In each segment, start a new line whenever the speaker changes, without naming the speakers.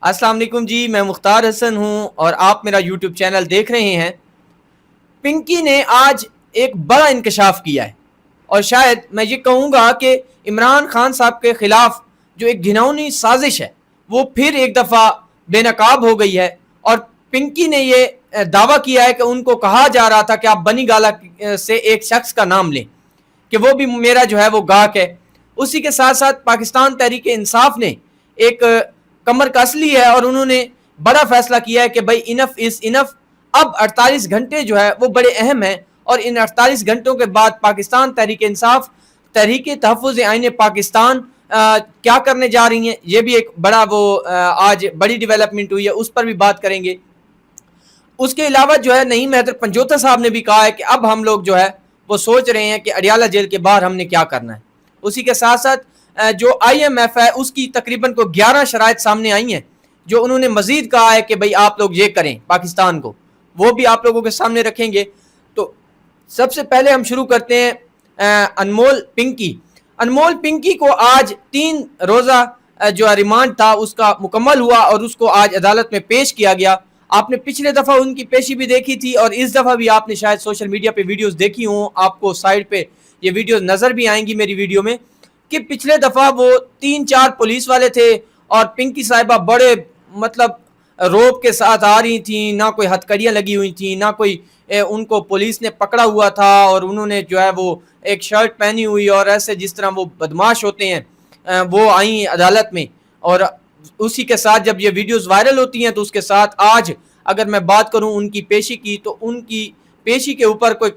السلام علیکم جی، میں مختار حسن ہوں اور آپ میرا یوٹیوب چینل دیکھ رہے ہیں۔ پنکی نے آج ایک بڑا انکشاف کیا ہے اور شاید میں یہ کہوں گا کہ عمران خان صاحب کے خلاف جو ایک گھناؤنی سازش ہے وہ پھر ایک دفعہ بے نقاب ہو گئی ہے۔ اور پنکی نے یہ دعویٰ کیا ہے کہ ان کو کہا جا رہا تھا کہ آپ بنی گالا سے ایک شخص کا نام لیں کہ وہ بھی میرا جو ہے وہ گاہک ہے۔ اسی کے ساتھ ساتھ پاکستان تحریک انصاف نے ایک کمر کس لی ہے اور انہوں نے بڑا فیصلہ کیا ہے کہ بھائی انف از انف، اب 48 گھنٹے جو ہے وہ بڑے اہم ہیں اور ان 48 گھنٹوں کے بعد پاکستان تحریک انصاف، تحریک تحفظ آئین پاکستان کیا کرنے جا رہی ہیں، یہ بھی ایک بڑا آج بڑی ڈیولپمنٹ ہوئی ہے، اس پر بھی بات کریں گے۔ اس کے علاوہ جو ہے نعیم حیدر پنجوتا صاحب نے بھی کہا ہے کہ اب ہم لوگ جو ہے وہ سوچ رہے ہیں کہ اڈیالہ جیل کے باہر ہم نے کیا کرنا ہے۔ اسی کے ساتھ ساتھ جو آئی ایم ایف ہے اس کی تقریباً 11 شرائط سامنے آئی ہیں جو انہوں نے مزید کہا ہے کہ بھئی آپ لوگ یہ کریں پاکستان کو، وہ بھی آپ لوگوں کے سامنے رکھیں گے۔ تو سب سے پہلے ہم شروع کرتے ہیں انمول پنکی۔ انمول پنکی کو آج 3 روزہ جو ریمانڈ تھا اس کا مکمل ہوا اور اس کو آج عدالت میں پیش کیا گیا۔ آپ نے پچھلے دفعہ ان کی پیشی بھی دیکھی تھی اور اس دفعہ بھی آپ نے شاید سوشل میڈیا پہ ویڈیوز دیکھی ہوں، آپ کو سائڈ پہ یہ ویڈیوز نظر بھی آئیں گی میری ویڈیو میں، کہ پچھلے دفعہ وہ 3-4 پولیس والے تھے اور پنکی صاحبہ بڑے روپ کے ساتھ آ رہی تھیں، نہ کوئی ہتھکڑیاں لگی ہوئی تھیں، نہ کوئی ان کو پولیس نے پکڑا ہوا تھا، اور انہوں نے جو ہے وہ ایک شرٹ پہنی ہوئی اور ایسے جس طرح وہ بدماش ہوتے ہیں وہ آئیں عدالت میں۔ اور اسی کے ساتھ جب یہ ویڈیوز وائرل ہوتی ہیں تو اس کے ساتھ آج اگر میں بات کروں ان کی پیشی کی تو ان کی پیشی کے اوپر کوئی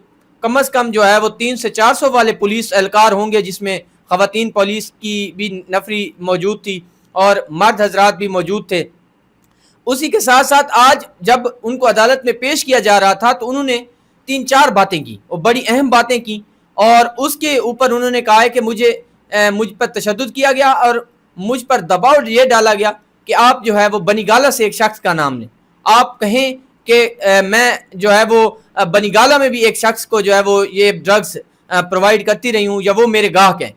کم از کم جو ہے وہ 300 سے 400 والے پولیس اہلکار ہوں گے، جس میں خواتین پولیس کی بھی نفری موجود تھی اور مرد حضرات بھی موجود تھے۔ اسی کے ساتھ ساتھ آج جب ان کو عدالت میں پیش کیا جا رہا تھا تو انہوں نے 3-4 باتیں کی اور بڑی اہم باتیں کی، اور اس کے اوپر انہوں نے کہا ہے کہ مجھ پر تشدد کیا گیا اور مجھ پر دباؤ یہ ڈالا گیا کہ آپ جو ہے وہ بنی گالا سے ایک شخص کا نام لیں، آپ کہیں کہ میں جو ہے وہ بنی گالا میں بھی ایک شخص کو جو ہے وہ یہ ڈرگز پرووائڈ کرتی رہی ہوں یا وہ میرے گاہک ہیں۔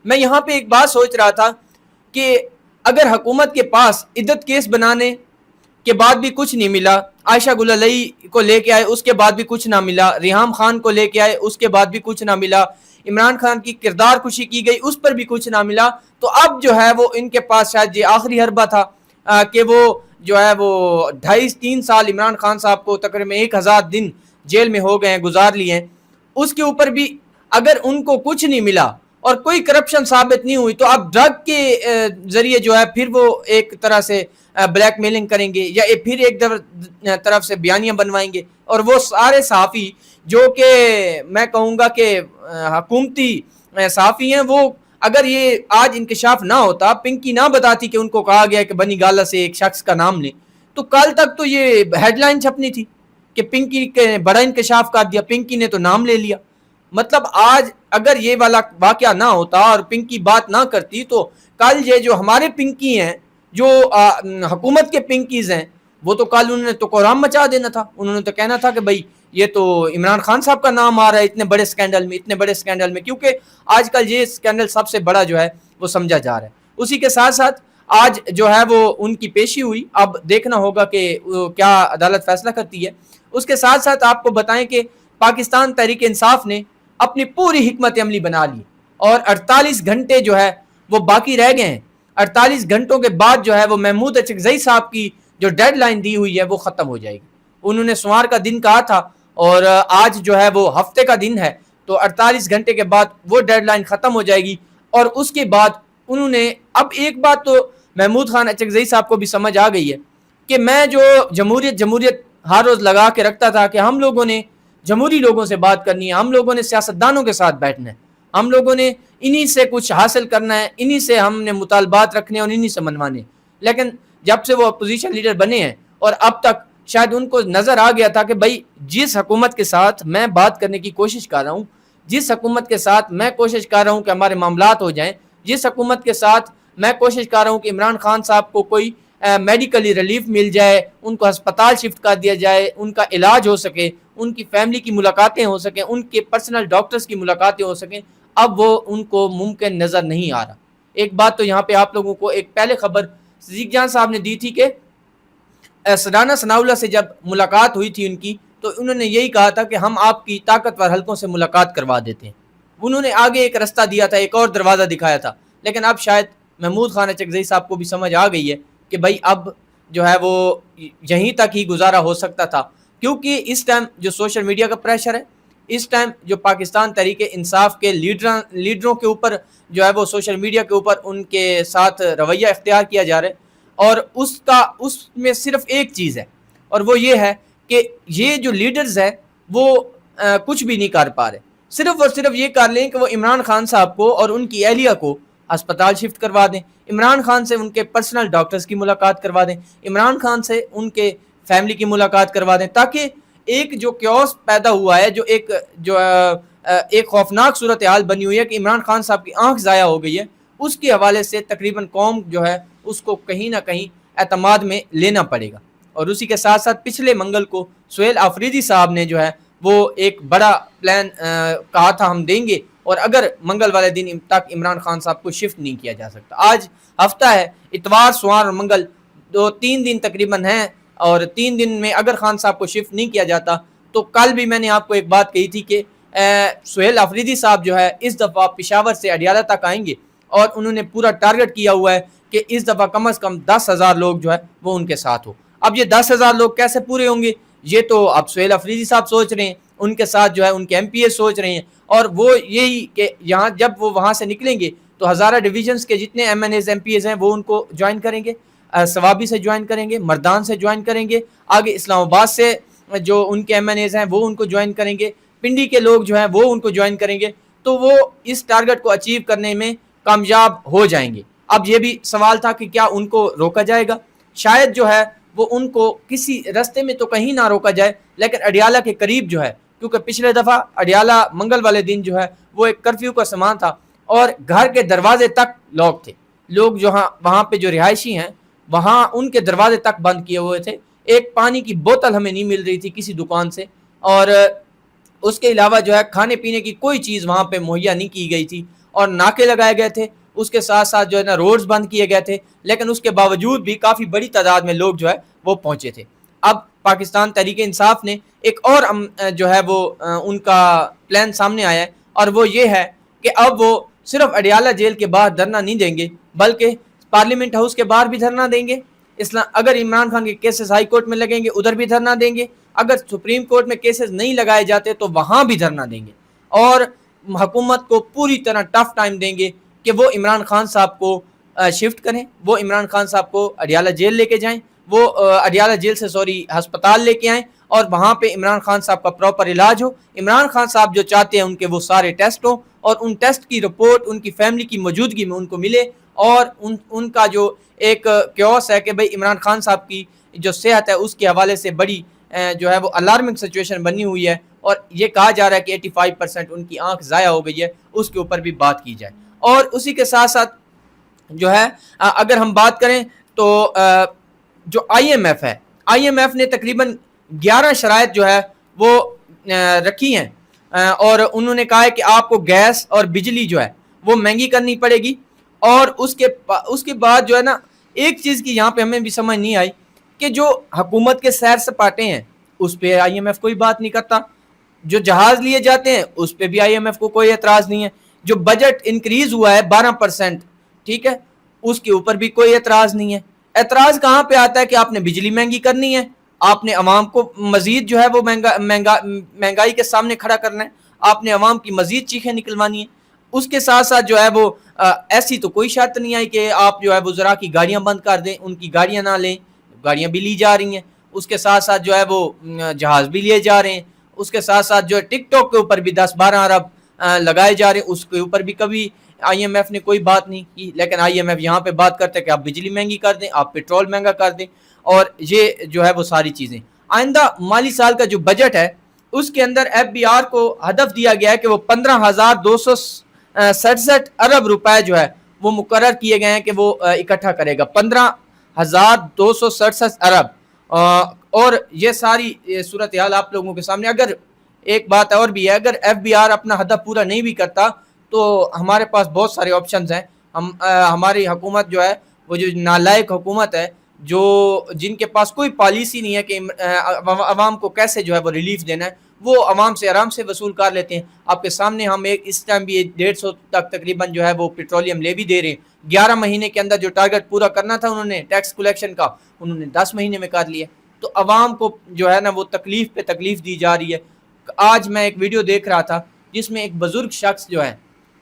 میں یہاں پہ ایک بات سوچ رہا تھا کہ اگر حکومت کے پاس عدت کیس بنانے کے بعد بھی کچھ نہیں ملا، عائشہ گل علی کو لے کے آئے اس کے بعد بھی کچھ نہ ملا، ریحام خان کو لے کے آئے اس کے بعد بھی کچھ نہ ملا، عمران خان کی کردار کشی کی گئی اس پر بھی کچھ نہ ملا، تو اب جو ہے وہ ان کے پاس شاید یہ آخری حربہ تھا کہ وہ جو ہے وہ 2.5-3 سال عمران خان صاحب کو تقریباً 1000 دن جیل میں ہو گئے ہیں، گزار لیے ہیں، اس کے اوپر بھی اگر ان کو کچھ نہیں ملا اور کوئی کرپشن ثابت نہیں ہوئی تو اب ڈرگ کے ذریعے جو ہے پھر وہ ایک طرح سے بلیک میلنگ کریں گے یا پھر ایک طرف سے بیانیاں بنوائیں گے، اور وہ سارے صحافی جو کہ میں کہوں گا کہ حکومتی صحافی ہیں، وہ اگر یہ آج انکشاف نہ ہوتا، پنکی نہ بتاتی کہ ان کو کہا گیا کہ بنی گالا سے ایک شخص کا نام لیں، تو کل تک تو یہ ہیڈ لائن چھپنی تھی کہ پنکی کے بڑا انکشاف کر دیا، پنکی نے تو نام لے لیا۔ مطلب آج اگر یہ والا واقعہ نہ ہوتا اور پنکی بات نہ کرتی تو کل یہ جو ہمارے پنکی ہیں، جو حکومت کے پنکیز ہیں، وہ تو کل انہوں نے تو کوہرام مچا دینا تھا، انہوں نے تو کہنا تھا کہ بھائی یہ تو عمران خان صاحب کا نام آ رہا ہے اتنے بڑے سکینڈل میں، کیونکہ آج کل یہ سکینڈل سب سے بڑا جو ہے وہ سمجھا جا رہا ہے۔ اسی کے ساتھ ساتھ آج جو ہے وہ ان کی پیشی ہوئی، اب دیکھنا ہوگا کہ کیا عدالت فیصلہ کرتی ہے۔ اس کے ساتھ ساتھ آپ کو بتائیں کہ پاکستان تحریک انصاف نے اپنی پوری حکمت عملی بنا لی اور 48 گھنٹے جو ہے وہ باقی رہ گئے ہیں۔ 48 گھنٹوں کے بعد جو ہے وہ محمود اچکزئی صاحب کی جو ڈیڈ لائن دی ہوئی ہے وہ ختم ہو جائے گی۔ انہوں نے سوار کا دن کہا تھا اور آج جو ہے وہ ہفتے کا دن ہے، تو 48 گھنٹے کے بعد وہ ڈیڈ لائن ختم ہو جائے گی، اور اس کے بعد انہوں نے اب ایک بات تو محمود خان اچکزئی صاحب کو بھی سمجھ آ گئی ہے کہ میں جو جمہوریت ہر روز لگا کے رکھتا تھا کہ ہم لوگوں نے جمہوری لوگوں سے بات کرنی ہے، ہم لوگوں نے سیاستدانوں کے ساتھ بیٹھنا ہے، ہم لوگوں نے انہی سے کچھ حاصل کرنا ہے، انہی سے ہم نے مطالبات رکھنے اور انہی سے منوانے، لیکن جب سے وہ اپوزیشن لیڈر بنے ہیں اور اب تک شاید ان کو نظر آ گیا تھا کہ بھائی جس حکومت کے ساتھ میں بات کرنے کی کوشش کر رہا ہوں، جس حکومت کے ساتھ میں کوشش کر رہا ہوں کہ ہمارے معاملات ہو جائیں، جس حکومت کے ساتھ میں کوشش کر رہا ہوں کہ عمران خان صاحب کو کوئی میڈیکلی ریلیف مل جائے، ان کو ہسپتال شفٹ کر دیا جائے، ان کا علاج ہو سکے، ان کی فیملی کی ملاقاتیں ہو سکیں، ان کے پرسنل ڈاکٹرز کی ملاقاتیں ہو سکیں، اب وہ ان کو ممکن نظر نہیں آ رہا۔ ایک بات تو یہاں پہ آپ لوگوں کو ایک پہلے خبر صدیق جان صاحب نے دی تھی کہ سڈانہ ثناءاللہ سے جب ملاقات ہوئی تھی ان کی تو انہوں نے یہی کہا تھا کہ ہم آپ کی طاقتور حلقوں سے ملاقات کروا دیتے ہیں. انہوں نے آگے ایک رستہ دیا تھا, ایک اور دروازہ دکھایا تھا, لیکن اب شاید محمود خان اچکزئی صاحب کو بھی سمجھ آ گئی ہے کہ بھائی اب جو ہے وہ یہیں تک ہی گزارا ہو سکتا تھا, کیونکہ اس ٹائم جو سوشل میڈیا کا پریشر ہے, اس ٹائم جو پاکستان تحریک انصاف کے لیڈروں کے اوپر جو ہے وہ سوشل میڈیا کے اوپر ان کے ساتھ رویہ اختیار کیا جا رہا ہے, اور اس میں صرف ایک چیز ہے, اور وہ یہ ہے کہ یہ جو لیڈرز ہیں وہ کچھ بھی نہیں کر پا رہے, صرف اور صرف یہ کر لیں کہ وہ عمران خان صاحب کو اور ان کی اہلیہ کو ہسپتال شفٹ کروا دیں, عمران خان سے ان کے پرسنل ڈاکٹرز کی ملاقات کروا دیں, عمران خان سے ان کے فیملی کی ملاقات کروا دیں, تاکہ ایک جو کیوس پیدا ہوا ہے, جو ایک خوفناک صورتحال بنی ہوئی ہے کہ عمران خان صاحب کی آنکھ ضائع ہو گئی ہے, اس کے حوالے سے تقریباً قوم جو ہے اس کو کہیں نہ کہیں اعتماد میں لینا پڑے گا. اور اسی کے ساتھ ساتھ پچھلے منگل کو سہیل آفریدی صاحب نے جو ہے وہ ایک بڑا پلان کہا تھا ہم دیں گے, اور اگر منگل والے دن تک عمران خان صاحب کو شفٹ نہیں کیا جا سکتا, آج ہفتہ ہے, اتوار سوار اور منگل 2-3 دن تقریباً ہیں, اور 3 دن میں اگر خان صاحب کو شفٹ نہیں کیا جاتا تو کل بھی میں نے آپ کو ایک بات کہی تھی کہ سہیل آفریدی صاحب جو ہے اس دفعہ پشاور سے اڈیالہ تک آئیں گے, اور انہوں نے پورا ٹارگٹ کیا ہوا ہے کہ اس دفعہ کم از کم 10,000 لوگ جو ہے وہ ان کے ساتھ ہو. اب یہ 10,000 لوگ کیسے پورے ہوں گے, یہ تو اب سہیل آفریدی صاحب سوچ رہے ہیں, ان کے ساتھ جو ہے ان کے ایم پی اے سوچ رہے ہیں, اور وہ یہی کہ یہاں جب وہ وہاں سے نکلیں گے تو ہزارہ ڈویژنز کے جتنے M N As M P As ہیں وہ ان کو جوائن کریں گے, ثوابی سے جوائن کریں گے, مردان سے جوائن کریں گے, آگے اسلام آباد سے جو ان کے ایم این ایز ہیں وہ ان کو جوائن کریں گے, پنڈی کے لوگ جو ہیں وہ ان کو جوائن کریں گے, تو وہ اس ٹارگٹ کو اچیو کرنے میں کامیاب ہو جائیں گے. اب یہ بھی سوال تھا کہ کیا ان کو روکا جائے گا, شاید جو ہے وہ ان کو کسی رستے میں تو کہیں نہ روکا جائے, لیکن اڈیالہ کے قریب جو ہے, کیونکہ پچھلے دفعہ اڈیالہ منگل والے دن جو ہے وہ ایک کرفیو کا سامان تھا, اور گھر کے دروازے تک لاک تھے, لوگ جو وہاں پہ جو رہائشی ہیں وہاں ان کے دروازے تک بند کیے ہوئے تھے, ایک پانی کی بوتل ہمیں نہیں مل رہی تھی کسی دکان سے, اور اس کے علاوہ جو ہے کھانے پینے کی کوئی چیز وہاں پہ مہیا نہیں کی گئی تھی, اور ناکے لگائے گئے تھے, اس کے ساتھ ساتھ جو ہے نا روڈز بند کیے گئے تھے, لیکن اس کے باوجود بھی کافی بڑی تعداد میں لوگ جو ہے وہ پہنچے تھے. اب پاکستان تحریک انصاف نے ایک اور جو ہے وہ ان کا پلان سامنے آیا ہے, اور وہ یہ ہے کہ اب وہ صرف اڈیالہ جیل کے باہر دھرنا نہیں دیں گے بلکہ پارلیمنٹ ہاؤس کے باہر بھی دھرنا دیں گے, اگر عمران خان کے کیسز ہائی کورٹ میں لگیں گے ادھر بھی دھرنا دیں گے, اگر سپریم کورٹ میں کیسز نہیں لگائے جاتے تو وہاں بھی دھرنا دیں گے, اور حکومت کو پوری طرح ٹف ٹائم دیں گے کہ وہ عمران خان صاحب کو شفٹ کریں, وہ عمران خان صاحب کو اڈیالہ جیل لے کے جائیں, وہ اڈیالہ جیل سے ہسپتال لے کے آئیں, اور وہاں پہ عمران خان صاحب کا پراپر علاج ہو. عمران خان صاحب جو چاہتے ہیں ان کے وہ سارے ٹیسٹ ہوں, اور ان ٹیسٹ کی رپورٹ ان کی فیملی کی موجودگی میں ان کو ملے, اور ان کا جو ایک کیوس ہے کہ بھئی عمران خان صاحب کی جو صحت ہے اس کے حوالے سے بڑی جو ہے وہ الارمنگ سچویشن بنی ہوئی ہے, اور یہ کہا جا رہا ہے کہ 85% ان کی آنکھ ضائع ہو گئی ہے, اس کے اوپر بھی بات کی جائے. اور اسی کے ساتھ ساتھ جو ہے اگر ہم بات کریں تو جو آئی ایم ایف ہے, آئی ایم ایف نے تقریباً 11 شرائط جو ہے وہ رکھی ہیں, اور انہوں نے کہا ہے کہ آپ کو گیس اور بجلی جو ہے وہ مہنگی کرنی پڑے گی, اور اس کے بعد جو ہے نا ایک چیز کی یہاں پہ ہمیں بھی سمجھ نہیں آئی کہ جو حکومت کے سیر سپاٹے ہیں اس پہ آئی ایم ایف کوئی بات نہیں کرتا, جو جہاز لیے جاتے ہیں اس پہ بھی آئی ایم ایف کو کوئی اعتراض نہیں ہے, جو بجٹ انکریز ہوا ہے 12%, ٹھیک ہے, اس کے اوپر بھی کوئی اعتراض نہیں ہے. اعتراض کہاں پہ آتا ہے کہ آپ نے بجلی مہنگی کرنی ہے, آپ نے عوام کو مزید جو ہے وہ مہنگائی کے سامنے کھڑا کرنا ہے, آپ نے عوام کی مزید چیخیں نکلوانی ہیں. اس کے ساتھ ساتھ جو ہے وہ ایسی تو کوئی شرط نہیں آئی کہ آپ جو ہے وزراء کی گاڑیاں بند کر دیں, ان کی گاڑیاں نہ لیں, گاڑیاں بھی لی جا رہی ہیں. اس کے ساتھ ساتھ جو ہے وہ جہاز بھی لیے جا رہے ہیں. اس کے ساتھ ساتھ جو ہے ٹک ٹاک کے اوپر بھی 10-12 ارب لگائے جا رہے ہیں, اس کے اوپر بھی کبھی آئی ایم ایف نے کوئی بات نہیں کی, لیکن آئی ایم ایف یہاں پہ بات کرتے ہیں کہ آپ بجلی مہنگی کر دیں, آپ پیٹرول مہنگا کر دیں, اور یہ جو ہے وہ ساری چیزیں. آئندہ مالی سال کا جو بجٹ ہے اس کے اندر ایف بی آر کو ہدف دیا گیا ہے کہ وہ 15,267 ارب روپے جو ہے وہ مقرر کیے گئے ہیں کہ وہ اکٹھا کرے گا, 15,267 ارب. اور یہ ساری صورتحال آپ لوگوں کے سامنے. اگر ایک بات اور بھی ہے, اگر ایف بی آر اپنا ہدف پورا نہیں بھی کرتا تو ہمارے پاس بہت سارے آپشنز ہیں. ہماری حکومت جو ہے وہ جو نالائق حکومت ہے جو جن کے پاس کوئی پالیسی نہیں ہے کہ عوام کو کیسے جو ہے وہ ریلیف دینا ہے، وہ عوام سے آرام سے وصول کر لیتے ہیں. آپ کے سامنے ہم ایک اس ٹائم بھی 150 تک تقریباً جو ہے وہ پیٹرولیم لیوی دے رہے ہیں. 11 مہینے کے اندر جو ٹارگٹ پورا کرنا تھا انہوں نے ٹیکس کلیکشن کا، انہوں نے 10 مہینے میں کر لیا. تو عوام کو جو ہے نا وہ تکلیف پہ تکلیف دی جا رہی ہے. آج میں ایک ویڈیو دیکھ رہا تھا جس میں ایک بزرگ شخص جو ہے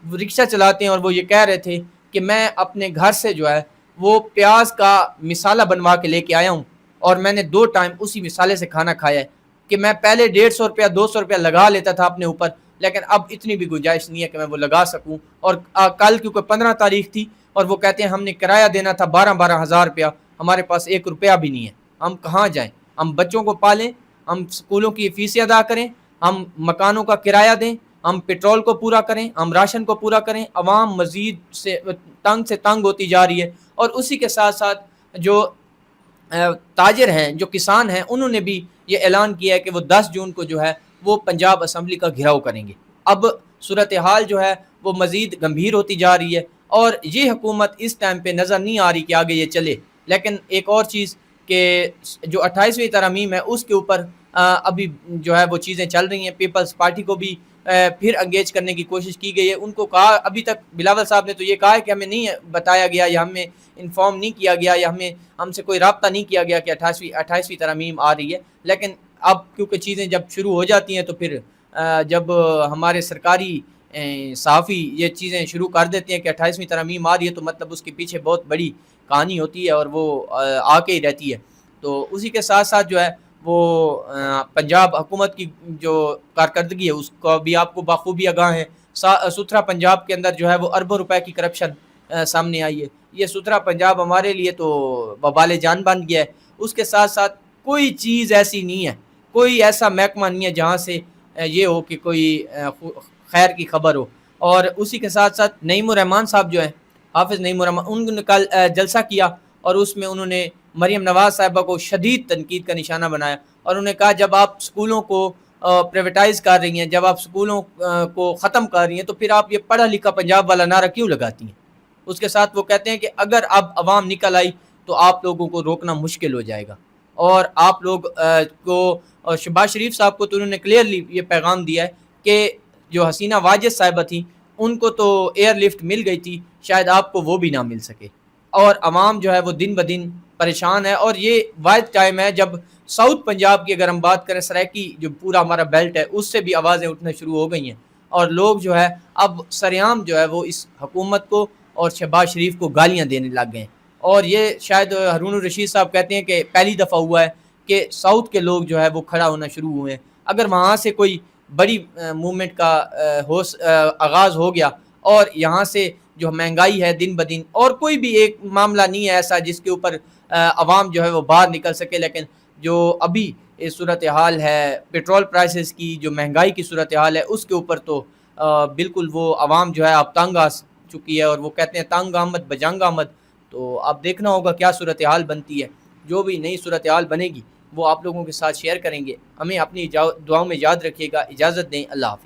وہ رکشہ چلاتے ہیں اور وہ یہ کہہ رہے تھے کہ میں اپنے گھر سے جو ہے وہ پیاز کا مسالہ بنوا کے لے کے آیا ہوں اور میں نے 2 ٹائم اسی مسالے سے کھانا کھایا ہے، کہ میں پہلے 150 روپیہ 200 روپیہ لگا لیتا تھا اپنے اوپر، لیکن اب اتنی بھی گنجائش نہیں ہے کہ میں وہ لگا سکوں. اور کل کیونکہ 15 تاریخ تھی اور وہ کہتے ہیں ہم نے کرایہ دینا تھا 12 ہزار روپیہ، ہمارے پاس 1 روپیہ بھی نہیں ہے، ہم کہاں جائیں؟ ہم بچوں کو پالیں، ہم اسکولوں کی فیسیں ادا کریں، ہم مکانوں کا کرایہ دیں، ہم پیٹرول کو پورا کریں، ہم راشن کو پورا کریں. عوام مزید سے تنگ ہوتی جا رہی ہے. اور اسی کے ساتھ ساتھ جو تاجر ہیں، جو کسان ہیں، انہوں نے بھی یہ اعلان کیا ہے کہ وہ 10 جون کو جو ہے وہ پنجاب اسمبلی کا گھیراؤ کریں گے. اب صورتحال جو ہے وہ مزید گمبھیر ہوتی جا رہی ہے اور یہ حکومت اس ٹائم پہ نظر نہیں آ رہی کہ آگے یہ چلے. لیکن ایک اور چیز کہ جو 28ویں ترمیم ہے اس کے اوپر ابھی جو ہے وہ چیزیں چل رہی ہیں. پیپلز پارٹی کو بھی پھر انگیج کرنے کی کوشش کی گئی ہے. ان کو کہا، ابھی تک بلاول صاحب نے تو یہ کہا ہے کہ ہمیں نہیں بتایا گیا یا ہمیں انفارم نہیں کیا گیا یا ہم سے کوئی رابطہ نہیں کیا گیا کہ 28ویں ترمیم آ رہی ہے. لیکن اب کیونکہ چیزیں جب شروع ہو جاتی ہیں تو پھر جب ہمارے سرکاری صحافی یہ چیزیں شروع کر دیتے ہیں کہ 28ویں ترمیم آ رہی ہے تو مطلب اس کے پیچھے بہت بڑی کہانی ہوتی ہے اور وہ آ کے ہی رہتی ہے. تو اسی کے ساتھ ساتھ جو ہے وہ پنجاب حکومت کی جو کارکردگی ہے اس کو بھی آپ کو بخوبی آگاہ ہیں. ستھرا پنجاب کے اندر جو ہے وہ اربوں روپے کی کرپشن سامنے آئی ہے. یہ ستھرا پنجاب ہمارے لیے تو وبال جان بن گیا ہے. اس کے ساتھ ساتھ کوئی چیز ایسی نہیں ہے، کوئی ایسا محکمہ نہیں ہے جہاں سے یہ ہو کہ کوئی خیر کی خبر ہو. اور اسی کے ساتھ ساتھ نعیم الرحمان صاحب جو ہیں، حافظ نعیم الرحمان، انہوں نے کل جلسہ کیا اور اس میں انہوں نے مریم نواز صاحبہ کو شدید تنقید کا نشانہ بنایا اور انہوں نے کہا جب آپ اسکولوں کو پرائیویٹائز کر رہی ہیں، جب آپ اسکولوں کو ختم کر رہی ہیں تو پھر آپ یہ پڑھا لکھا پنجاب والا نعرہ کیوں لگاتی ہیں؟ اس کے ساتھ وہ کہتے ہیں کہ اگر اب عوام نکل آئی تو آپ لوگوں کو روکنا مشکل ہو جائے گا. اور آپ لوگ کو شہباز شریف صاحب کو تو انہوں نے کلیئرلی یہ پیغام دیا ہے کہ جو حسینہ واجد صاحبہ تھی ان کو تو ایئر لفٹ مل گئی تھی، شاید آپ کو وہ بھی نہ مل سکے. اور عوام جو ہے وہ دن بدن پریشان ہے. اور یہ واحد ٹائم ہے جب ساؤتھ پنجاب کی اگر ہم بات کریں، سرائکی جو پورا ہمارا بیلٹ ہے اس سے بھی آوازیں اٹھنا شروع ہو گئی ہیں اور لوگ جو ہے اب سریعام جو ہے وہ اس حکومت کو اور شہباز شریف کو گالیاں دینے لگ گئے ہیں. اور یہ شاید ہارون الرشید صاحب کہتے ہیں کہ پہلی دفعہ ہوا ہے کہ ساؤتھ کے لوگ جو ہے وہ کھڑا ہونا شروع ہوئے ہیں. اگر وہاں سے کوئی بڑی موومنٹ کا آغاز ہو گیا اور یہاں سے جو مہنگائی ہے دن بدن، اور کوئی بھی ایک معاملہ نہیں ہے ایسا جس کے اوپر عوام جو ہے وہ باہر نکل سکے، لیکن جو ابھی صورتحال ہے پیٹرول پرائسز کی، جو مہنگائی کی صورتحال ہے اس کے اوپر تو بالکل وہ عوام جو ہے اب تنگ آ چکی ہے اور وہ کہتے ہیں تنگ آمد بجنگ آمد. تو اب دیکھنا ہوگا کیا صورتحال بنتی ہے. جو بھی نئی صورتحال بنے گی وہ آپ لوگوں کے ساتھ شیئر کریں گے. ہمیں اپنی دعاؤں میں یاد رکھیے گا. اجازت دیں. اللہ حافظ.